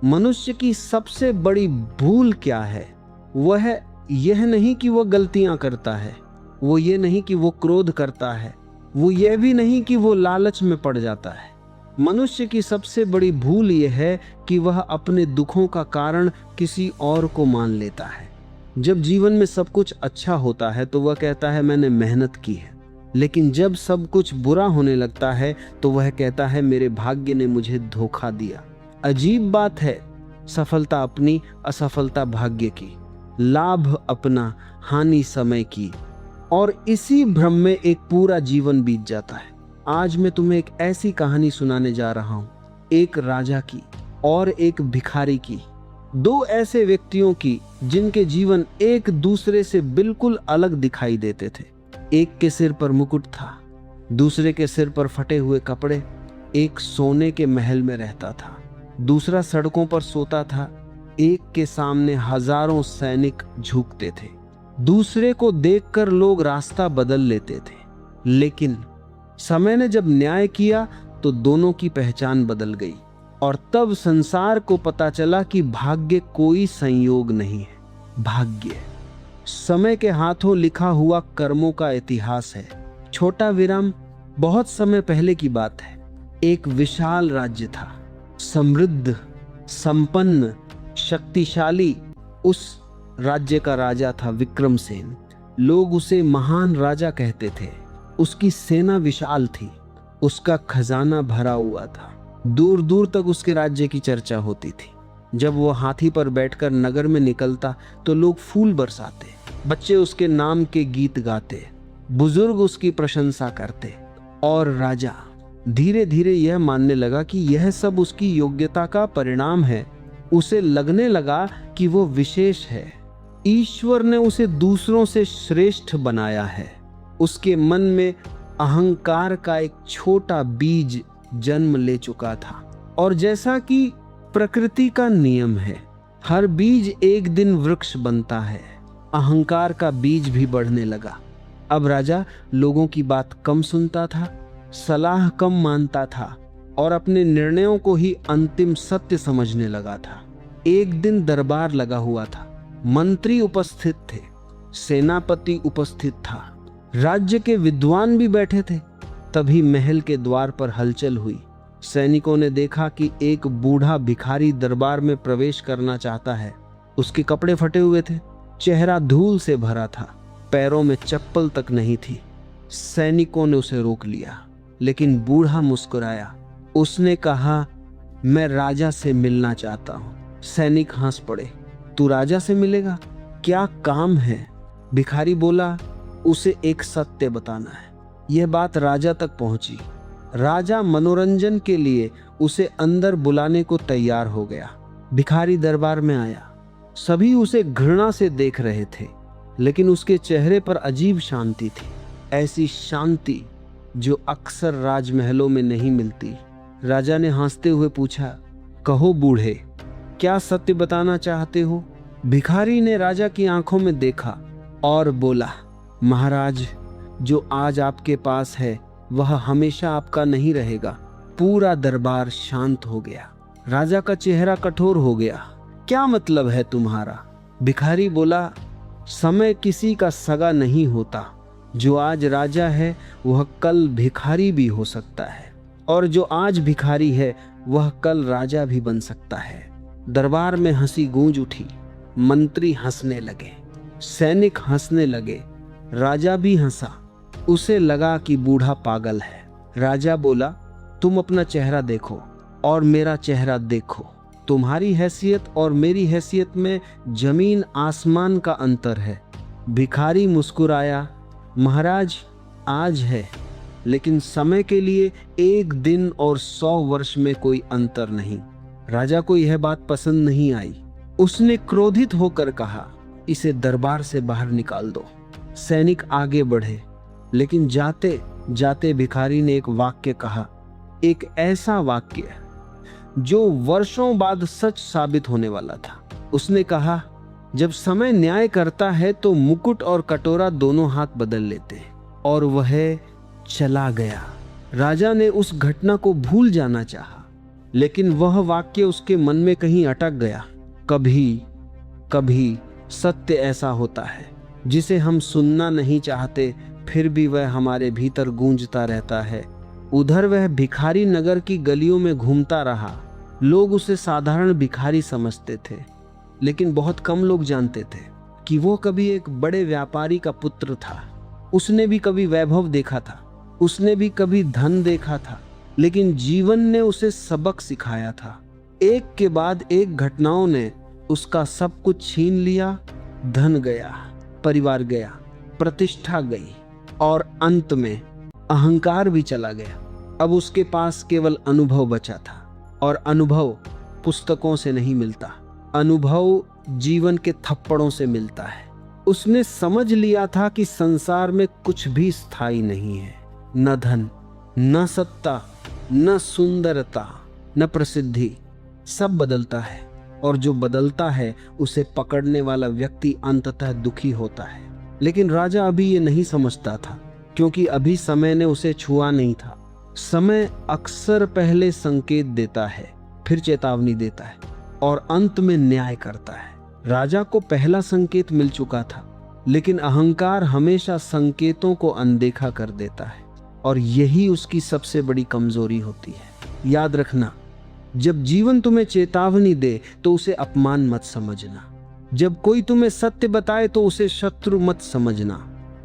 मनुष्य की सबसे बड़ी भूल क्या है? वह यह नहीं कि वह गलतियां करता है, वो ये नहीं कि वो क्रोध करता है, वो ये भी नहीं कि वो लालच में पड़ जाता है। मनुष्य की सबसे बड़ी भूल यह है कि वह अपने दुखों का कारण किसी और को मान लेता है। जब जीवन में सब कुछ अच्छा होता है तो वह कहता है मैंने मेहनत की है, लेकिन जब सब कुछ बुरा होने लगता है तो वह कहता है मेरे भाग्य ने मुझे धोखा दिया। अजीब बात है, सफलता अपनी, असफलता भाग्य की, लाभ अपना, हानि समय की, और इसी भ्रम में एक पूरा जीवन बीत जाता है। आज मैं तुम्हें एक ऐसी कहानी सुनाने जा रहा हूं, एक राजा की और एक भिखारी की। दो ऐसे व्यक्तियों की जिनके जीवन एक दूसरे से बिल्कुल अलग दिखाई देते थे। एक के सिर पर मुकुट था, दूसरे के सिर पर फटे हुए कपड़े। एक सोने के महल में रहता था, दूसरा सड़कों पर सोता था। एक के सामने हजारों सैनिक झुकते थे, दूसरे को देखकर लोग रास्ता बदल लेते थे। लेकिन समय ने जब न्याय किया तो दोनों की पहचान बदल गई, और तब संसार को पता चला कि भाग्य कोई संयोग नहीं है। भाग्य समय के हाथों लिखा हुआ कर्मों का इतिहास है। छोटा विराम, बहुत समय पहले की बात है। एक विशाल राज्य था, समृद्ध, संपन्न, शक्तिशाली। उस राज्य का राजा था विक्रमसेन। लोग उसे महान राजा कहते थे। उसकी सेना विशाल थी, उसका खजाना भरा हुआ था। दूर दूर तक उसके राज्य की चर्चा होती थी। जब वो हाथी पर बैठकर नगर में निकलता तो लोग फूल बरसाते, बच्चे उसके नाम के गीत गाते, बुजुर्ग उसकी प्रशंसा करते, और राजा धीरे धीरे यह मानने लगा कि यह सब उसकी योग्यता का परिणाम है। उसे लगने लगा कि वो विशेष है, ईश्वर ने उसे दूसरों से श्रेष्ठ बनाया है। उसके मन में अहंकार का एक छोटा बीज जन्म ले चुका था, और जैसा कि प्रकृति का नियम है, हर बीज एक दिन वृक्ष बनता है, अहंकार का बीज भी बढ़ने लगा। अब राजा लोगों की बात कम सुनता था, सलाह कम मानता था, और अपने निर्णयों को ही अंतिम सत्य समझने लगा था। एक दिन दरबार लगा हुआ था, मंत्री उपस्थित थे, सेनापति उपस्थित था, राज्य के विद्वान भी बैठे थे। तभी महल के द्वार पर हलचल हुई। सैनिकों ने देखा कि एक बूढ़ा भिखारी दरबार में प्रवेश करना चाहता है। उसके कपड़े फटे हुए थे, चेहरा धूल से भरा था, पैरों में चप्पल तक नहीं थी। सैनिकों ने उसे रोक लिया, लेकिन बूढ़ा मुस्कुराया। उसने कहा, मैं राजा से मिलना चाहता हूं। सैनिक हंस पड़े। तू राजा से मिलेगा? क्या काम है? भिखारी बोला, उसे एक सत्य बताना है। यह बात राजा तक पहुंची। राजा मनोरंजन के लिए उसे अंदर बुलाने को तैयार हो गया। भिखारी दरबार में आया। सभी उसे घृणा से देख रहे थे, लेकिन उसके चेहरे पर अजीब शांति थी, ऐसी शांति जो अक्सर राजमहलों में नहीं मिलती। राजा ने हंसते हुए पूछा, कहो बूढ़े, क्या सत्य बताना चाहते हो? भिखारी ने राजा की आंखों में देखा और बोला, महाराज, जो आज आपके पास है वह हमेशा आपका नहीं रहेगा। पूरा दरबार शांत हो गया। राजा का चेहरा कठोर हो गया। क्या मतलब है तुम्हारा? भिखारी बोला, समय किसी का सगा नहीं होता। जो आज राजा है वह कल भिखारी भी हो सकता है, और जो आज भिखारी है वह कल राजा भी बन सकता है। दरबार में हंसी गूंज उठी। मंत्री हंसने लगे, सैनिक हंसने लगे, राजा भी हंसा। उसे लगा कि बूढ़ा पागल है। राजा बोला, तुम अपना चेहरा देखो और मेरा चेहरा देखो। तुम्हारी हैसियत और मेरी हैसियत में जमीन आसमान का अंतर है। भिखारी मुस्कुराया, महाराज, आज है, लेकिन समय के लिए एक दिन और 100 वर्ष में कोई अंतर नहीं। राजा को यह बात पसंद नहीं आई। उसने क्रोधित होकर कहा, इसे दरबार से बाहर निकाल दो। सैनिक आगे बढ़े, लेकिन जाते जाते भिखारी ने एक वाक्य कहा, एक ऐसा वाक्य जो वर्षों बाद सच साबित होने वाला था। उसने कहा, जब समय न्याय करता है तो मुकुट और कटोरा दोनों हाथ बदल लेते हैं। और वह चला गया। राजा ने उस घटना को भूल जाना चाहा, लेकिन वह वाक्य उसके मन में कहीं अटक गया। कभी कभी सत्य ऐसा होता है जिसे हम सुनना नहीं चाहते, फिर भी वह हमारे भीतर गूंजता रहता है। उधर वह भिखारी नगर की गलियों में घूमता रहा। लोग उसे साधारण भिखारी समझते थे, लेकिन बहुत कम लोग जानते थे कि वो कभी एक बड़े व्यापारी का पुत्र था। उसने भी कभी वैभव देखा था, उसने भी कभी धन देखा था, लेकिन जीवन ने उसे सबक सिखाया था। एक के बाद एक घटनाओं ने उसका सब कुछ छीन लिया। धन गया, परिवार गया, प्रतिष्ठा गई और अंत में अहंकार भी चला गया। अब उसके पास केवल अनुभव बचा था, और अनुभव पुस्तकों से नहीं मिलता, अनुभव जीवन के थप्पड़ों से मिलता है। उसने समझ लिया था कि संसार में कुछ भी स्थायी नहीं है, न धन, न सत्ता, न सुंदरता, न प्रसिद्धि। सब बदलता है, और जो बदलता है उसे पकड़ने वाला व्यक्ति अंततः दुखी होता है। लेकिन राजा अभी ये नहीं समझता था, क्योंकि अभी समय ने उसे छुआ नहीं था। समय अक्सर पहले संकेत देता है, फिर चेतावनी देता है और अंत में न्याय करता है। राजा को पहला संकेत मिल चुका था, लेकिन अहंकार हमेशा संकेतों को अनदेखा कर देता है, और यही उसकी सबसे बड़ी कमजोरी होती है। याद रखना, जब जीवन तुम्हें चेतावनी दे तो उसे अपमान मत समझना। जब कोई तुम्हें सत्य बताए तो उसे शत्रु मत समझना,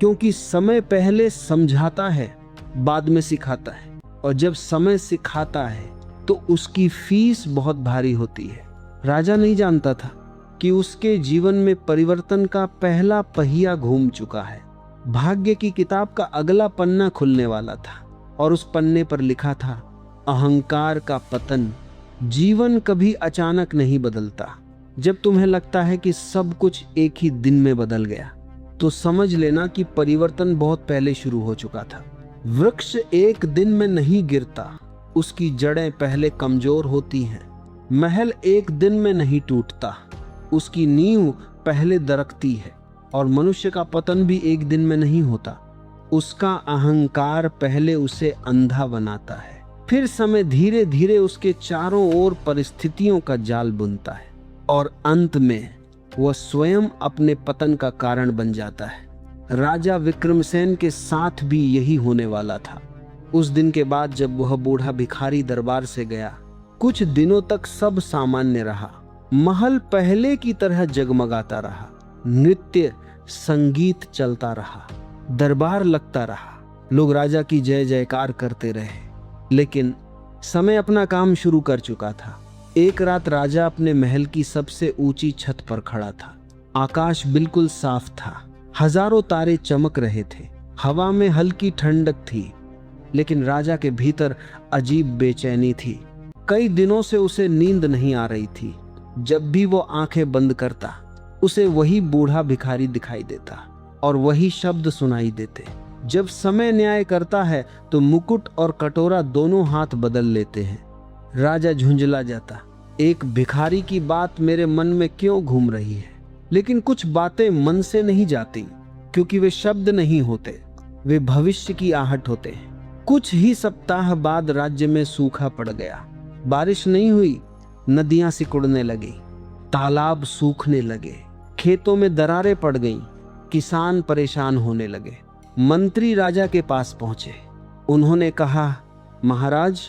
क्योंकि समय पहले समझाता है, बाद में सिखाता है, और जब समय सिखाता है तो उसकी फीस बहुत भारी होती है। राजा नहीं जानता था कि उसके जीवन में परिवर्तन का पहला पहिया घूम चुका है। भाग्य की किताब का अगला पन्ना खुलने वाला था, और उस पन्ने पर लिखा था, अहंकार का पतन। जीवन कभी अचानक नहीं बदलता। जब तुम्हें लगता है कि सब कुछ एक ही दिन में बदल गया, तो समझ लेना कि परिवर्तन बहुत पहले शुरू हो चुका था। वृक्ष एक दिन में नहीं गिरता, उसकी जड़ें पहले कमजोर होती हैं। महल एक दिन में नहीं टूटता, उसकी नींव पहले दरकती है। और मनुष्य का पतन भी एक दिन में नहीं होता, उसका अहंकार पहले उसे अंधा बनाता है, फिर समय धीरे धीरे उसके चारों ओर परिस्थितियों का जाल बुनता है, और अंत में वह स्वयं अपने पतन का कारण बन जाता है। राजा विक्रमसेन के साथ भी यही होने वाला था। उस दिन के बाद जब वह बूढ़ा भिखारी दरबार से गया, कुछ दिनों तक सब सामान्य रहा। महल पहले की तरह जगमगाता रहा, नृत्य संगीत चलता रहा, दरबार लगता रहा, लोग राजा की जय जयकार करते रहे। लेकिन समय अपना काम शुरू कर चुका था। एक रात राजा अपने महल की सबसे ऊंची छत पर खड़ा था। आकाश बिल्कुल साफ था, हजारों तारे चमक रहे थे, हवा में हल्की ठंडक थी, लेकिन राजा के भीतर अजीब बेचैनी थी। कई दिनों से उसे नींद नहीं आ रही थी। जब भी वो आंखें बंद करता, उसे वही बूढ़ा भिखारी दिखाई देता और वही शब्द सुनाई देते। जब समय न्याय करता है तो मुकुट और कटोरा दोनों हाथ बदल लेते हैं। राजा झुंझला जाता, एक भिखारी की बात मेरे मन में क्यों घूम रही है? लेकिन कुछ बातें मन से नहीं जाती, क्योंकि वे शब्द नहीं होते, वे भविष्य की आहट होते हैं। कुछ ही सप्ताह बाद राज्य में सूखा पड़ गया। बारिश नहीं हुई, नदियां सिकुड़ने लगी, तालाब सूखने लगे, खेतों में दरारें पड़ गईं, किसान परेशान होने लगे। मंत्री राजा के पास पहुंचे। उन्होंने कहा, महाराज,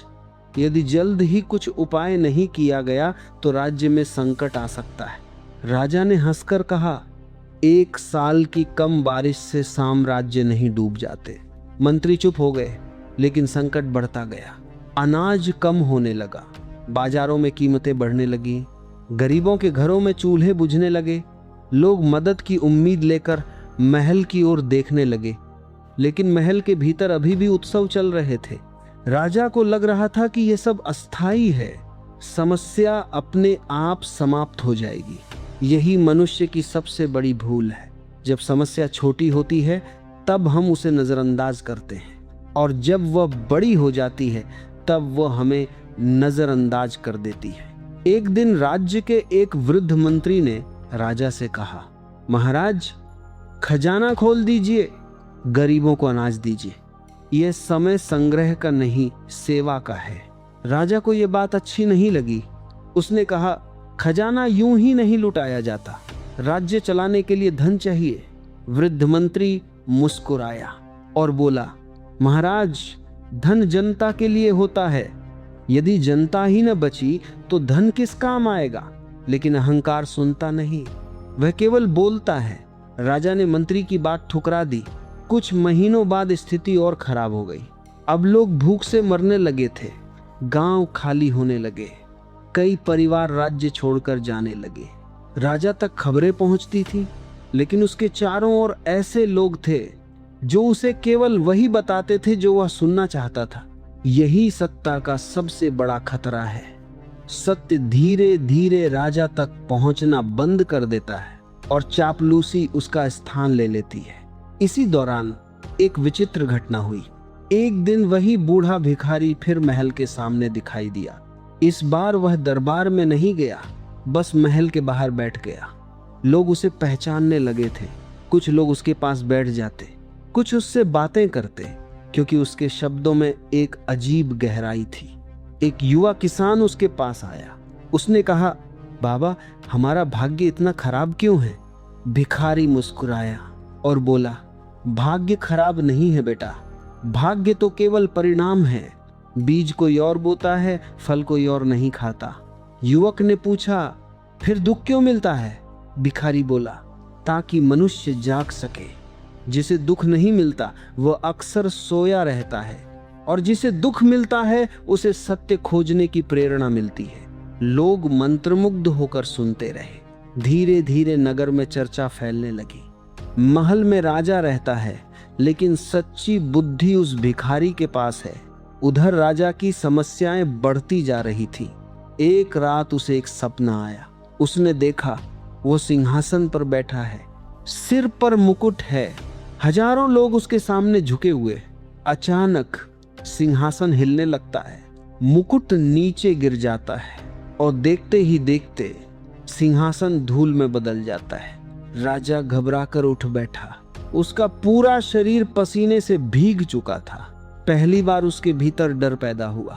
यदि जल्द ही कुछ उपाय नहीं किया गया तो राज्य में संकट आ सकता है। राजा ने हंसकर कहा, 1 साल की कम बारिश से साम्राज्य नहीं डूब जाते। मंत्री चुप हो गए, लेकिन संकट बढ़ता गया। अनाज कम होने लगा, बाजारों में कीमतें बढ़ने लगी, गरीबों के घरों में चूल्हे बुझने लगे। लोग मदद की उम्मीद लेकर महल की ओर देखने लगे, लेकिन महल के भीतर अभी भी उत्सव चल रहे थे। राजा को लग रहा था कि यह सब अस्थाई है, समस्या अपने आप समाप्त हो जाएगी। यही मनुष्य की सबसे बड़ी भूल है। जब समस्या छोटी होती है तब हम उसे नजरअंदाज करते हैं, और जब वह बड़ी हो जाती है तब वह हमें नजरअंदाज कर देती है। एक दिन राज्य के एक वृद्ध मंत्री ने राजा से कहा, महाराज, खजाना खोल दीजिए, गरीबों को अनाज दीजिए। यह समय संग्रह का नहीं, सेवा का है। राजा को यह बात अच्छी नहीं लगी। उसने कहा, खजाना यूं ही नहीं लुटाया जाता, राज्य चलाने के लिए धन चाहिए। वृद्ध मंत्री मुस्कुराया और बोला, महाराज, धन जनता के लिए होता है। यदि जनता ही न बची तो धन किस काम आएगा। लेकिन अहंकार सुनता नहीं, वह केवल बोलता है। राजा ने मंत्री की बात ठुकरा दी। कुछ महीनों बाद स्थिति और खराब हो गई। अब लोग भूख से मरने लगे थे। गांव खाली होने लगे। कई परिवार राज्य छोड़कर जाने लगे। राजा तक खबरें पहुंचती थी, लेकिन उसके चारों ओर ऐसे लोग थे जो उसे केवल वही बताते थे जो वह सुनना चाहता था। यही सत्ता का सबसे बड़ा खतरा है। सत्य धीरे धीरे राजा तक पहुंचना बंद कर देता है और चापलूसी उसका स्थान ले लेती है। इसी दौरान एक विचित्र घटना हुई। एक दिन वही बूढ़ा भिखारी फिर महल के सामने दिखाई दिया। इस बार वह दरबार में नहीं गया, बस महल के बाहर बैठ गया। लोग उसे पहचानने लगे थे। कुछ लोग उसके पास बैठ जाते, कुछ उससे बातें करते, क्योंकि उसके शब्दों में एक अजीब गहराई थी। एक युवा किसान उसके पास आया। उसने कहा, बाबा, हमारा भाग्य इतना खराब क्यों है? भिखारी मुस्कुराया और बोला, भाग्य खराब नहीं है बेटा, भाग्य तो केवल परिणाम है। बीज कोई और बोता है, फल कोई और नहीं खाता। युवक ने पूछा, फिर दुख क्यों मिलता है? भिखारी बोला, ताकि मनुष्य जाग सके। जिसे दुख नहीं मिलता वह अक्सर सोया रहता है, और जिसे दुख मिलता है उसे सत्य खोजने की प्रेरणा मिलती है। लोग मंत्रमुग्ध होकर सुनते रहे। धीरे धीरे नगर में चर्चा फैलने लगी। महल में राजा रहता है, लेकिन सच्ची बुद्धि उस भिखारी के पास है। उधर राजा की समस्याएं बढ़ती जा रही थी। एक रात उसे एक सपना आया। उसने देखा, वो सिंहासन पर बैठा है, सिर पर मुकुट है, हजारों लोग उसके सामने झुके हुए। अचानक सिंहासन हिलने लगता है, मुकुट नीचे गिर जाता है और देखते ही देखते सिंहासन धूल में बदल जाता है। राजा घबराकर उठ बैठा। उसका पूरा शरीर पसीने से भीग चुका था। पहली बार उसके भीतर डर पैदा हुआ।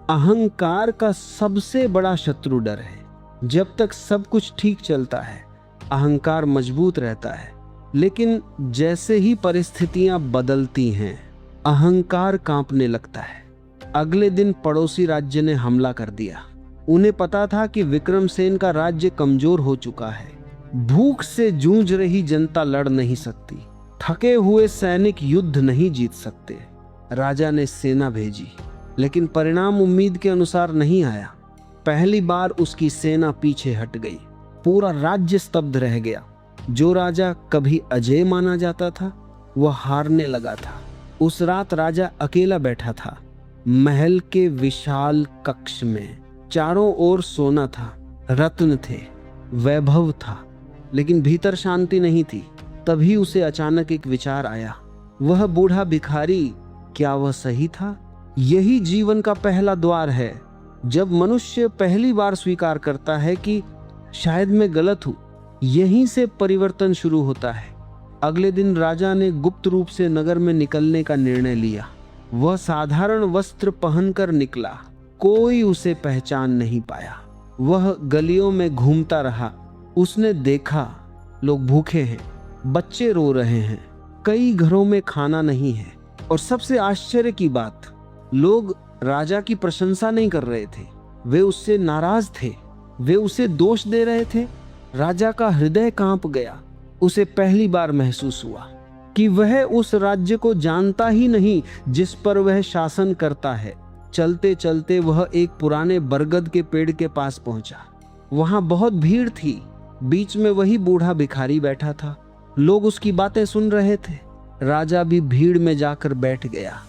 अहंकार का सबसे बड़ा शत्रु डर है। जब तक सब कुछ ठीक चलता है, अहंकार मजबूत रहता है, लेकिन जैसे ही परिस्थितियां बदलती हैं, अहंकार कांपने लगता है। अगले दिन पड़ोसी राज्य ने हमला कर दिया। उन्हें पता था कि विक्रमसेन का राज्य कमजोर हो चुका है। भूख से जूझ रही जनता लड़ नहीं सकती। थके हुए सैनिक युद्ध नहीं जीत सकते। राजा ने सेना भेजी, लेकिन परिणाम उम्मीद के अनुसार नहीं आया। पहली बार उसकी सेना पीछे हट गई। पूरा राज्य स्तब्ध रह गया। जो राजा कभी अजय माना जाता था, वह हारने लगा था। उस रात राजा अकेला बैठा था। महल के विशाल कक्ष में चारों ओर सोना था, रत्न थे, वैभव था, लेकिन भीतर शांति नहीं थी। तभी उसे अचानक एक विचार आया। वह बूढ़ा भिखारी, क्या वह सही था? यही जीवन का पहला द्वार है। जब मनुष्य पहली बार स्वीकार करता है कि शायद मैं गलत हूं, यहीं से परिवर्तन शुरू होता है। अगले दिन राजा ने गुप्त रूप से नगर में निकलने का निर्णय लिया। वह साधारण वस्त्र पहनकर निकला। कोई उसे पहचान नहीं पाया। वह गलियों में घूमता रहा। उसने देखा, लोग भूखे हैं, बच्चे रो रहे हैं, कई घरों में खाना नहीं है, और सबसे आश्चर्य की बात, लोग राजा की प्रशंसा नहीं कर रहे थे। वे उससे नाराज थे। वे उसे दोष दे रहे थे। राजा का हृदय कांप गया। उसे पहली बार महसूस हुआ कि वह उस राज्य को जानता ही नहीं जिस पर वह शासन करता है। चलते चलते वह एक पुराने बरगद के पेड़ के पास पहुंचा। वहां बहुत भीड़ थी। बीच में वही बूढ़ा भिखारी बैठा था। लोग उसकी बातें सुन रहे थे। राजा भी भीड़ में जाकर बैठ गया।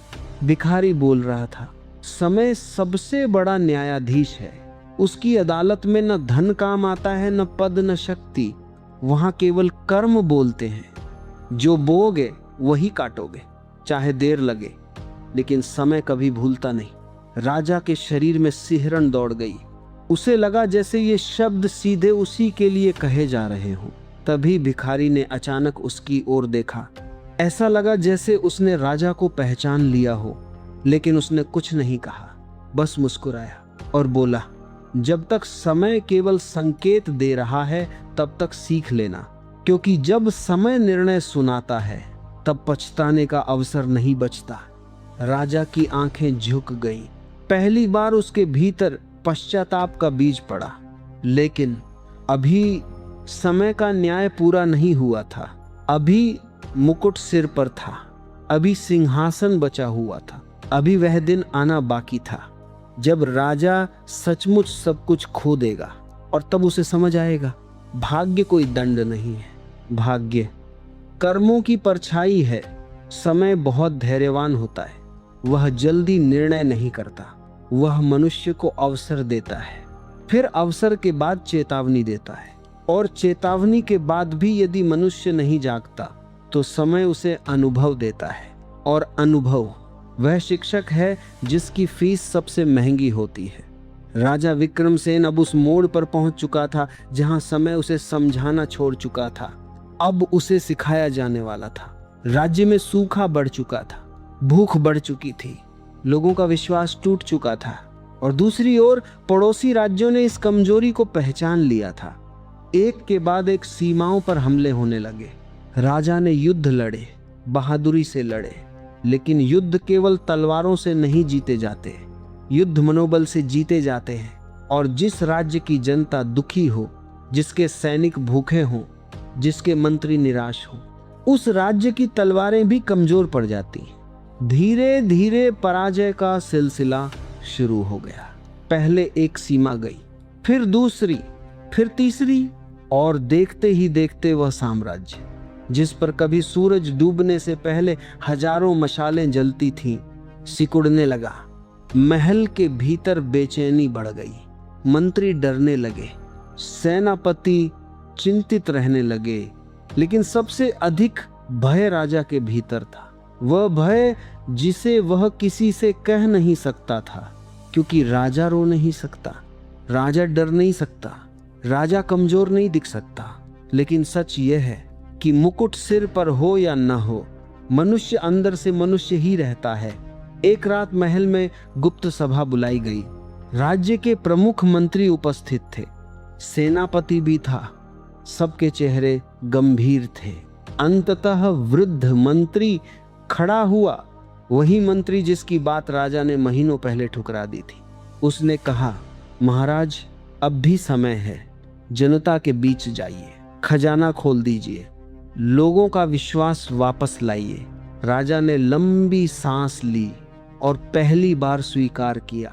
भिखारी बोल रहा था, समय सबसे बड़ा न्यायाधीश है। उसकी अदालत में न धन काम आता है, न पद, न शक्ति। वहां केवल कर्म बोलते हैं। जो बोओगे वही काटोगे, चाहे देर लगे, लेकिन समय कभी भूलता नहीं। राजा के शरीर में सिहरन दौड़ गई। उसे लगा जैसे ये शब्द सीधे उसी के लिए कहे जा रहे हों। तभी भिखारी ने अचानक उसकी ओर देखा। ऐसा लगा जैसे उसने राजा को पहचान लिया हो, लेकिन उसने कुछ नहीं कहा। बस मुस्कुराया और बोला, जब तक समय केवल संकेत दे रहा है तब तक सीख लेना, क्योंकि जब समय निर्णय सुनाता है तब पछताने का अवसर नहीं बचता। राजा की आंखें झुक गईं। पहली बार उसके भीतर पश्चाताप का बीज पड़ा। लेकिन अभी समय का न्याय पूरा नहीं हुआ था। अभी मुकुट सिर पर था, अभी सिंहासन बचा हुआ था, अभी वह दिन आना बाकी था जब राजा सचमुच सब कुछ खो देगा। और तब उसे समझ आएगा, भाग्य कोई दंड नहीं है, भाग्य कर्मों की परछाई है। समय बहुत धैर्यवान होता है, वह जल्दी निर्णय नहीं करता, वह मनुष्य को अवसर देता है, फिर अवसर के बाद चेतावनी देता है, और चेतावनी के बाद भी यदि मनुष्य नहीं जागता तो समय उसे अनुभव देता है। और अनुभव वह शिक्षक है जिसकी फीस सबसे महंगी होती है। राजा विक्रमसेन अब उस मोड़ पर पहुंच चुका था जहां समय उसे समझाना छोड़ चुका था, अब उसे सिखाया जाने वाला था। राज्य में सूखा बढ़ चुका था, भूख बढ़ चुकी थी, लोगों का विश्वास टूट चुका था, और दूसरी ओर पड़ोसी राज्यों ने इस कमजोरी को पहचान लिया था। एक के बाद एक सीमाओं पर हमले होने लगे। राजा ने युद्ध लड़े, बहादुरी से लड़े, लेकिन युद्ध केवल तलवारों से नहीं जीते जाते, युद्ध मनोबल से जीते जाते हैं। और जिस राज्य की जनता दुखी हो, जिसके सैनिक भूखे हों, जिसके मंत्री निराश हों, उस राज्य की तलवारें भी कमजोर पड़ जाती। धीरे धीरे पराजय का सिलसिला शुरू हो गया। पहले एक सीमा गई, फिर दूसरी, फिर तीसरी, और देखते ही देखते वह साम्राज्य जिस पर कभी सूरज डूबने से पहले हजारों मशालें जलती थीं, सिकुड़ने लगा। महल के भीतर बेचैनी बढ़ गई, मंत्री डरने लगे, सेनापति चिंतित रहने लगे, लेकिन सबसे अधिक भय राजा के भीतर था। वह भय जिसे वह किसी से कह नहीं सकता था, क्योंकि राजा रो नहीं सकता, राजा डर नहीं सकता, राजा कमजोर नहीं दिख सकता। लेकिन सच यह है कि मुकुट सिर पर हो या न हो, मनुष्य अंदर से मनुष्य ही रहता है। एक रात महल में गुप्त सभा बुलाई गई। राज्य के प्रमुख मंत्री उपस्थित थे, सेनापति भी था, सबके चेहरे गंभीर थे। अंततः वृद्ध मंत्री खड़ा हुआ, वही मंत्री जिसकी बात राजा ने महीनों पहले ठुकरा दी थी। उसने कहा, महाराज, अब भी समय है, जनता के बीच जाइए, खजाना खोल दीजिए, लोगों का विश्वास वापस लाइए। राजा ने लंबी सांस ली और पहली बार स्वीकार किया,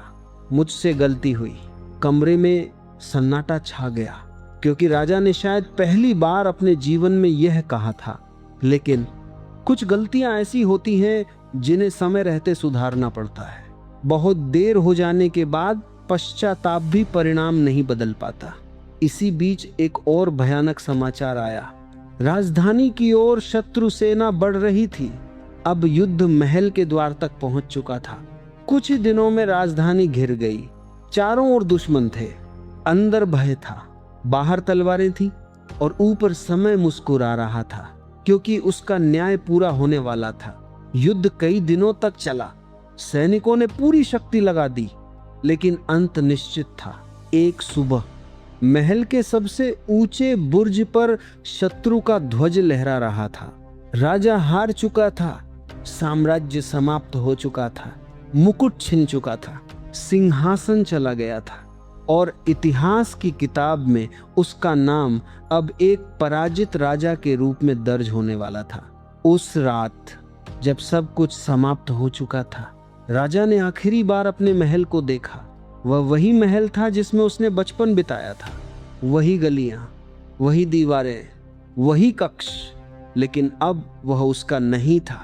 मुझसे गलती हुई। कमरे में सन्नाटा छा गया, क्योंकि राजा ने शायद पहली बार अपने जीवन में यह कहा था। लेकिन कुछ गलतियां ऐसी होती हैं जिन्हें समय रहते सुधारना पड़ता है। बहुत देर हो जाने के बाद पश्चाताप भी परिणाम नहीं बदल पाता। इसी बीच एक और भयानक समाचार आया। राजधानी की ओर शत्रु सेना बढ़ रही थी। अब युद्ध महल के द्वार तक पहुंच चुका था। कुछ ही दिनों में राजधानी घिर गई। चारों ओर दुश्मन थे, अंदर भय था, बाहर तलवारें थी, और ऊपर समय मुस्कुरा रहा था, क्योंकि उसका न्याय पूरा होने वाला था। युद्ध कई दिनों तक चला, सैनिकों ने पूरी शक्ति लगा दी, लेकिन अंत निश्चित था। एक सुबह महल के सबसे ऊंचे बुर्ज पर शत्रु का ध्वज लहरा रहा था। राजा हार चुका था, साम्राज्य समाप्त हो चुका था, मुकुट छिन चुका था, सिंहासन चला गया था, और इतिहास की किताब में उसका नाम अब एक पराजित राजा के रूप में दर्ज होने वाला था। उस रात जब सब कुछ समाप्त हो चुका था, राजा ने आखिरी बार अपने महल को देखा। वह वही महल था जिसमें उसने बचपन बिताया था, वही गलियां, वही दीवारें, वही कक्ष, लेकिन अब वह उसका नहीं था।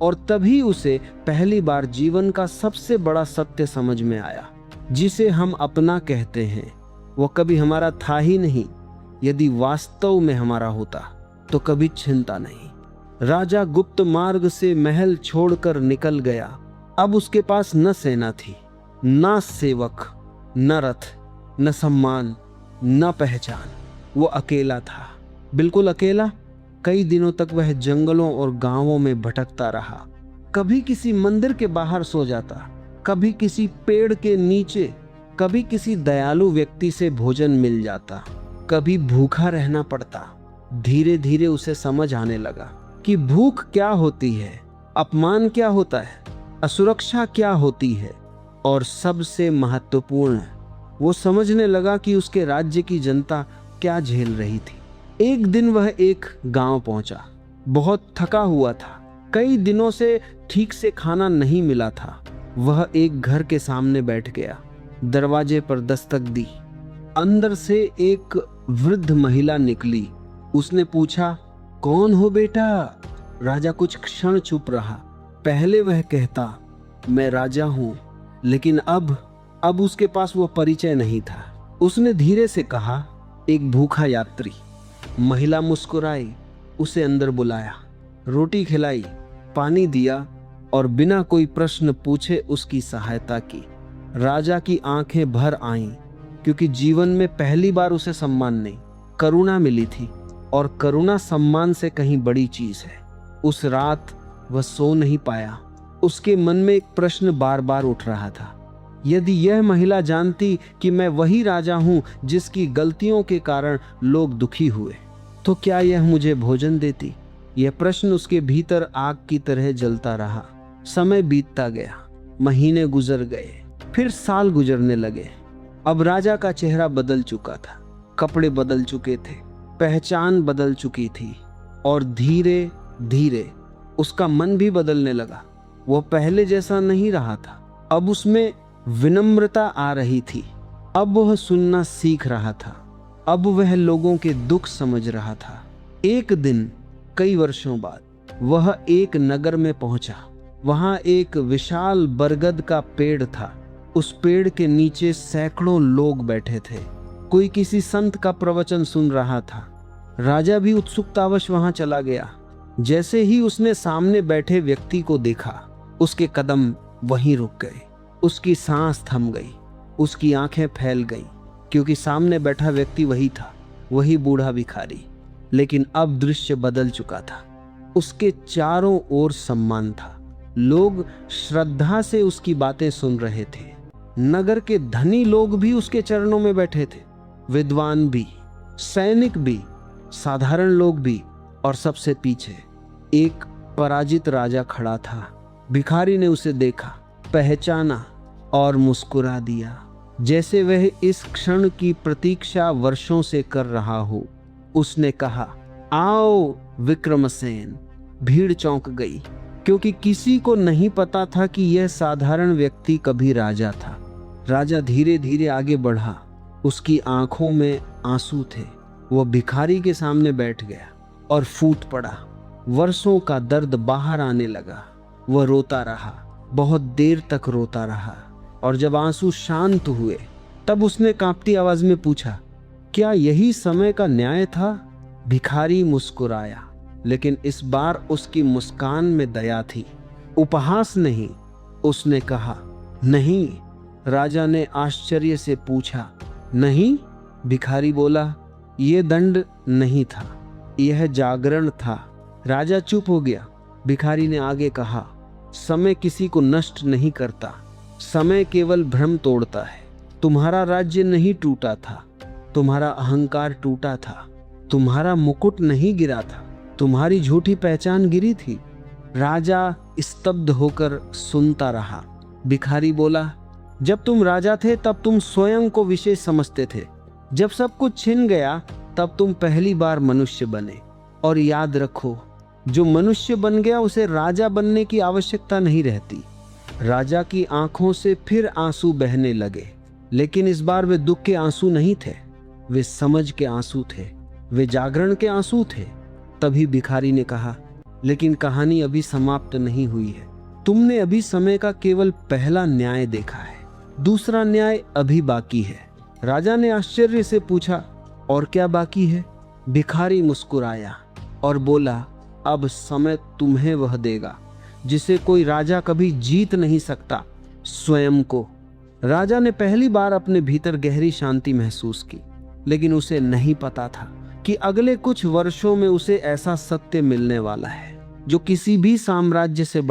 और तभी उसे पहली बार जीवन का सबसे बड़ा सत्य समझ में आया, जिसे हम अपना कहते हैं वो कभी हमारा था ही नहीं। यदि वास्तव में हमारा होता तो कभी छिनता नहीं। राजा गुप्त मार्ग से महल छोड़कर निकल गया। अब उसके पास न सेना थी, न सेवक, न रथ, न सम्मान, न पहचान। वो अकेला था, बिल्कुल अकेला। कई दिनों तक वह जंगलों और गांवों में भटकता रहा। कभी किसी मंदिर के बाहर सो जाता, कभी किसी पेड़ के नीचे, कभी किसी दयालु व्यक्ति से भोजन मिल जाता, कभी भूखा रहना पड़ता। धीरे धीरे उसे समझ आने लगा कि भूख क्या होती है, अपमान क्या होता है, असुरक्षा क्या होती है, और सबसे महत्वपूर्ण, वो समझने लगा कि उसके राज्य की जनता क्या झेल रही थी। एक दिन वह एक गांव पहुंचा। बहुत थका हुआ था, कई दिनों से ठीक से खाना नहीं मिला था। वह एक घर के सामने बैठ गया, दरवाजे पर दस्तक दी। अंदर से एक वृद्ध महिला निकली। उसने पूछा, कौन हो बेटा? राजा कुछ क्षण चुप रहा। पहले वह कहता, मैं राजा हूं, लेकिन अब उसके पास वो परिचय नहीं था। उसने धीरे से कहा, एक भूखा यात्री। महिला मुस्कुराई, उसे अंदर बुलाया, रोटी खिलाई, पानी दिया और बिना कोई प्रश्न पूछे उसकी सहायता की। राजा की आंखें भर आईं, क्योंकि जीवन में पहली बार उसे सम्मान नहीं, करुणा मिली थी, और करुणा सम्मान से कहीं बड़ी चीज है। उस रात वह सो नहीं पाया। उसके मन में एक प्रश्न बार बार उठ रहा था, यदि यह महिला जानती कि मैं वही राजा हूं जिसकी गलतियों के कारण लोग दुखी हुए, तो क्या यह मुझे भोजन देती? यह प्रश्न उसके भीतर आग की तरह जलता रहा। समय बीतता गया, महीने गुजर गए, फिर साल गुजरने लगे। अब राजा का चेहरा बदल चुका था, कपड़े बदल चुके थे, पहचान बदल चुकी थी, और धीरे धीरे उसका मन भी बदलने लगा। वह पहले जैसा नहीं रहा था। अब उसमें विनम्रता आ रही थी। अब वह सुनना सीख रहा था। अब वह लोगों के दुख समझ रहा था। एक दिन, कई वर्षों बाद, वह एक नगर में पहुंचा। वहां एक विशाल बरगद का पेड़ था। उस पेड़ के नीचे सैकड़ों लोग बैठे थे। कोई किसी संत का प्रवचन सुन रहा था। राजा भी उत्सुकतावश वहां चला गया। जैसे ही उसने सामने बैठे व्यक्ति को देखा, उसके कदम वहीं रुक गए, उसकी सांस थम गई, उसकी आंखें फैल गईं, क्योंकि सामने बैठा व्यक्ति वही था, वही बूढ़ा भिखारी। लेकिन अब दृश्य बदल चुका था। उसके चारों ओर सम्मान था। लोग श्रद्धा से उसकी बातें सुन रहे थे। नगर के धनी लोग भी उसके चरणों में बैठे थे, विद्वान भी, सैनिक भी, साधारण लोग भी, और सबसे पीछे एक पराजित राजा खड़ा था। भिखारी ने उसे देखा, पहचाना और मुस्कुरा दिया, जैसे वह इस क्षण की प्रतीक्षा वर्षों से कर रहा हो। उसने कहा, आओ विक्रमसेन। भीड़ चौंक गई, क्योंकि किसी को नहीं पता था कि यह साधारण व्यक्ति कभी राजा था। राजा धीरे धीरे आगे बढ़ा। उसकी आंखों में आंसू थे। वह भिखारी के सामने बैठ गया और फूट पड़ा। वर्षों का दर्द बाहर आने लगा। वह रोता रहा, बहुत देर तक रोता रहा, और जब आंसू शांत हुए, तब उसने कांपती आवाज में पूछा, क्या यही समय का न्याय था? भिखारी मुस्कुराया, लेकिन इस बार उसकी मुस्कान में दया थी, उपहास नहीं। उसने कहा, नहीं। राजा ने आश्चर्य से पूछा, नहीं? भिखारी बोला, यह दंड नहीं था, यह जागरण था। राजा चुप हो गया। भिखारी ने आगे कहा, समय किसी को नष्ट नहीं करता, समय केवल भ्रम तोड़ता है। तुम्हारा राज्य नहीं टूटा था, तुम्हारा अहंकार टूटा था, तुम्हारा मुकुट नहीं गिरा था, तुम्हारी झूठी पहचान गिरी थी। राजा स्तब्ध होकर सुनता रहा। भिखारी बोला, जब तुम राजा थे तब तुम स्वयं को विशेष समझते थे। जब सब कुछ छिन गया तब तुम पहली बार मनुष्य बने। और याद रखो, जो मनुष्य बन गया उसे राजा बनने की आवश्यकता नहीं रहती। राजा की आंखों से फिर आंसू बहने लगे, लेकिन इस बार वे दुख के आंसू नहीं थे, वे समझ के आंसू थे, वे जागरण के आंसू थे। तभी भिखारी ने कहा, लेकिन कहानी अभी समाप्त नहीं हुई है। तुमने अभी समय का केवल पहला न्याय देखा है, दूसरा न्याय अभी बाकी है। राजा ने आश्चर्य से पूछा, और क्या बाकी है? भिखारी मुस्कुराया और बोला, अब समय तुम्हें वह देगा जिसे कोई राजा कभी जीत नहीं सकता, स्वयं को। राजा ने पहली बार अपने भीतर गहरी शांति महसूस की, लेकिन उसे नहीं पता था कि अगले कुछ वर्षों में उसे ऐसा सत्य मिलने वाला है जो किसी भी साम्राज्य से